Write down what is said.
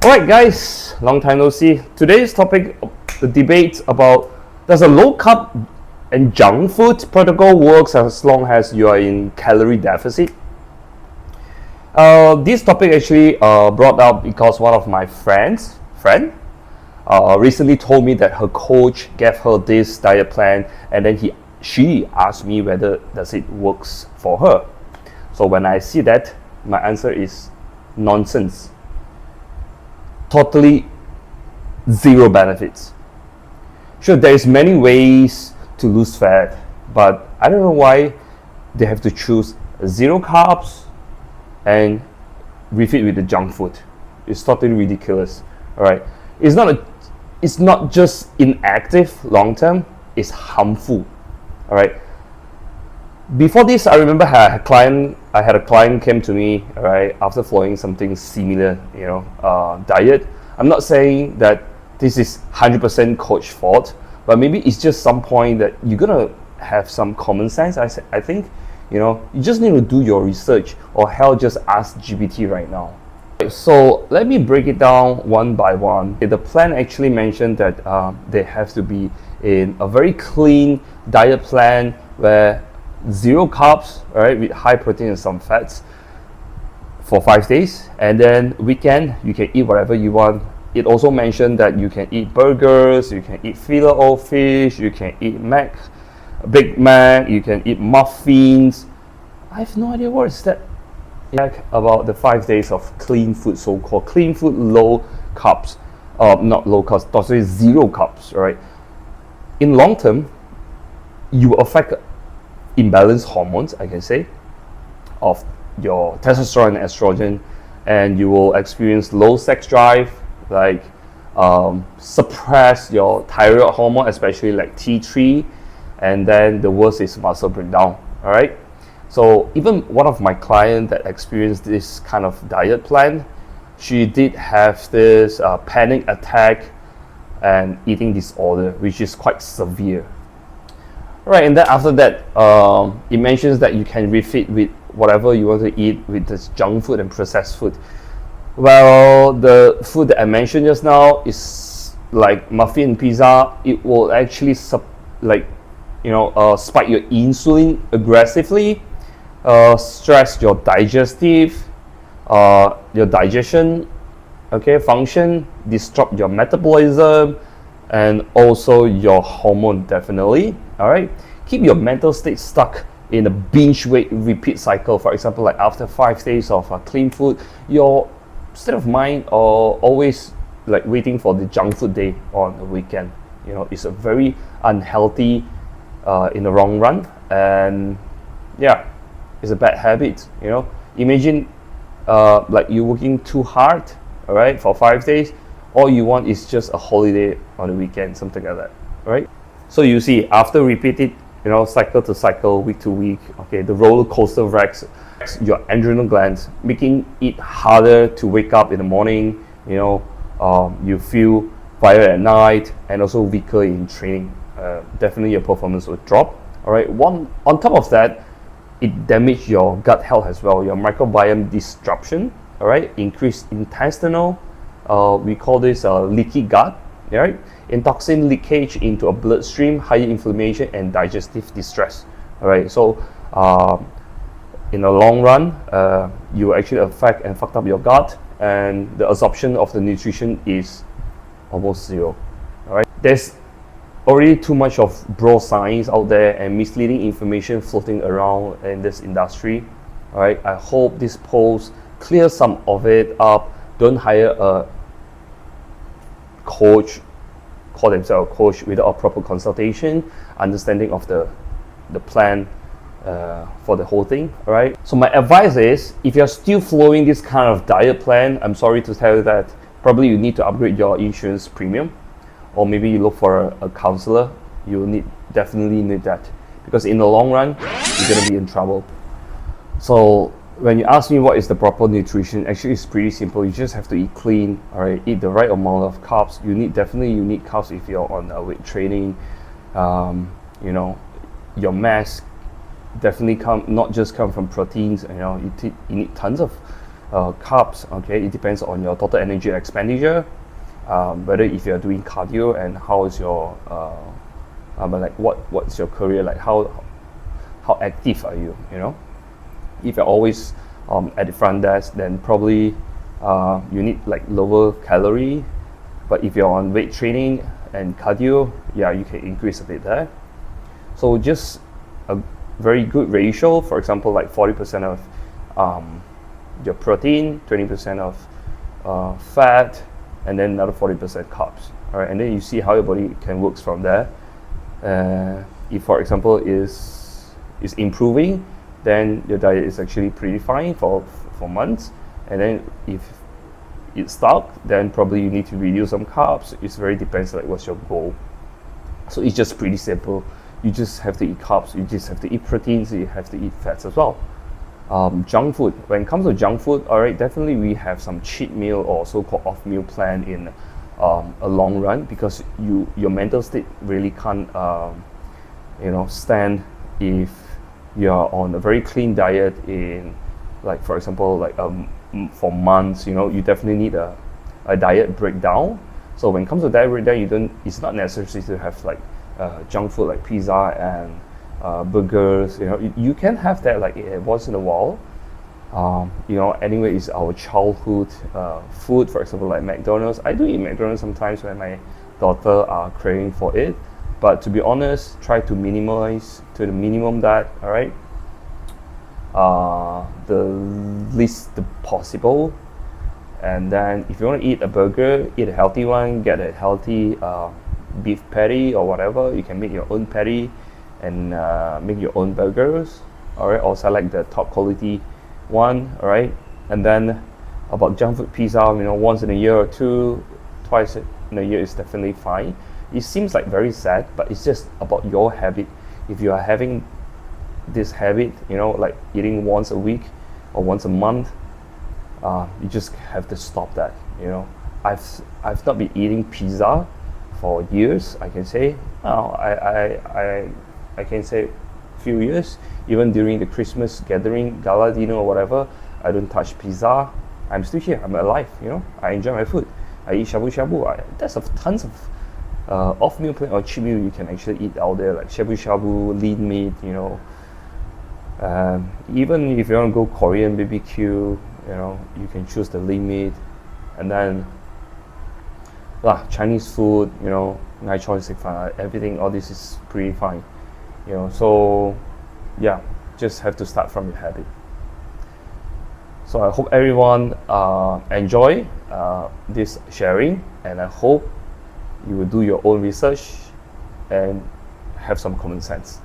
Alright guys, long time no see. Today's topic, the debate about does a low carb and junk food protocol works as long as you are in calorie deficit? This topic actually brought up because one of my friend recently told me that her coach gave her this diet plan, and then she asked me whether does it works for her. So when I see that, my answer is nonsense. Totally zero benefits. Sure, there's many ways to lose fat, but I don't know why they have to choose zero carbs and refeed with the junk food. It's totally ridiculous. All right, it's not just inactive long term. It's harmful. All right. Before this, I remember I had a client came to me, all right, after following something similar, diet. I'm not saying that this is 100% coach fault, but maybe it's just some point that you're gonna have some common sense. I think, you just need to do your research, or hell, just ask GPT right now. So let me break it down one by one. The plan actually mentioned that they have to be in a very clean diet plan where zero carbs, right, with high protein and some fats for 5 days, and then weekend you can eat whatever you want. It also mentioned that you can eat burgers, you can eat filet o fish, you can eat Big Mac, you can eat muffins. I have no idea what is that about the 5 days of clean food, so-called clean food, low carbs, not low carbs, totally zero carbs, right? In long term, you will affect imbalanced hormones, I can say, of your testosterone and estrogen, and you will experience low sex drive, like suppress your thyroid hormone, especially like T3, and then the worst is muscle breakdown. All right. So even one of my clients that experienced this kind of diet plan, she did have this panic attack and eating disorder, which is quite severe. Right, and then after that, it mentions that you can refeed with whatever you want to eat with this junk food and processed food. Well, the food that I mentioned just now is like muffin and pizza. It will actually spike your insulin aggressively, stress your digestion, function, disrupt your metabolism, and also your hormone, definitely. All right, keep your mental state stuck in a binge weight repeat cycle. For example, like after 5 days of clean food, your state of mind are always like waiting for the junk food day on the weekend. It's a very unhealthy in the long run, and yeah, it's a bad habit. Imagine like you're working too hard, all right, for 5 days. All you want is just a holiday on the weekend, something like that, right? So you see, after repeated, cycle to cycle, week to week, okay, the roller coaster wrecks your adrenal glands, making it harder to wake up in the morning. You feel tired at night, and also weaker in training. Definitely your performance will drop. All right. On top of that, it damages your gut health as well. Your microbiome disruption. All right. Increased intestinal. We call this leaky gut. Right? In toxin leakage into a bloodstream, higher inflammation, and digestive distress. All right. So in the long run, you actually affect and fucked up your gut, and the absorption of the nutrition is almost zero. All right. There's already too much of bro science out there and misleading information floating around in this industry. All right. I hope this post clears some of it up. Don't hire a coach, call themselves a coach, without a proper consultation, understanding of the plan for the whole thing. All right. So my advice is, if you're still following this kind of diet plan, I'm sorry to tell you that probably you need to upgrade your insurance premium, or maybe you look for a counselor. You definitely need that, because in the long run, you're gonna be in trouble. So when you ask me what is the proper nutrition, actually it's pretty simple. You just have to eat clean, all right, eat the right amount of carbs. You need carbs if you're on weight training. Your mass definitely not just come from proteins. You need tons of Carbs, okay, it depends on your total energy expenditure, whether if you're doing cardio and how is your like what's your career like, how active are you, you know. If you're always at the front desk, then probably you need like lower calorie. But if you're on weight training and cardio, yeah, you can increase a bit there. So just a very good ratio, for example, like 40% of your protein, 20% of fat, and then another 40% carbs. All right, and then you see how your body can work from there. If, for example, is improving, then your diet is actually pretty fine for months. And then if it's stuck, then probably you need to reduce some carbs. It very depends like what's your goal. So it's just pretty simple. You just have to eat carbs, you just have to eat proteins, you have to eat fats as well. Junk food. When it comes to junk food, all right, definitely we have some cheat meal or so-called off meal plan in a long run, because your mental state really can't stand if you're on a very clean diet in, like, for example, like for months. You definitely need a diet breakdown. So when it comes to diet breakdown, it's not necessary to have like junk food like pizza and burgers. You can have that like once in a while. Anyway, it's our childhood food. For example, like McDonald's. I do eat McDonald's sometimes when my daughter are craving for it. But to be honest, try to minimize to the minimum that, all right, the least possible. And then if you want to eat a burger, eat a healthy one. Get a healthy beef patty or whatever. You can make your own patty and make your own burgers. All right, or select the top quality one. All right, and then about junk food pizza, once in a year or two, twice in a year is definitely fine. It seems like very sad, but it's just about your habit. If you are having this habit, like eating once a week or once a month, you just have to stop that. I've not been eating pizza for years. I can say I can say few years. Even during the Christmas gathering, gala dinner or whatever, I don't touch pizza. I'm still here. I'm alive. I enjoy my food. I eat shabu shabu. There's tons of off meal plan or cheat meal you can actually eat out there, like shabu shabu, lean meat. Even if you want to go Korean BBQ, you can choose the lean meat. And then Chinese food, nice choice, everything, all this is pretty fine. So yeah, just have to start from your habit. So I hope everyone enjoy this sharing, and I hope you will do your own research and have some common sense.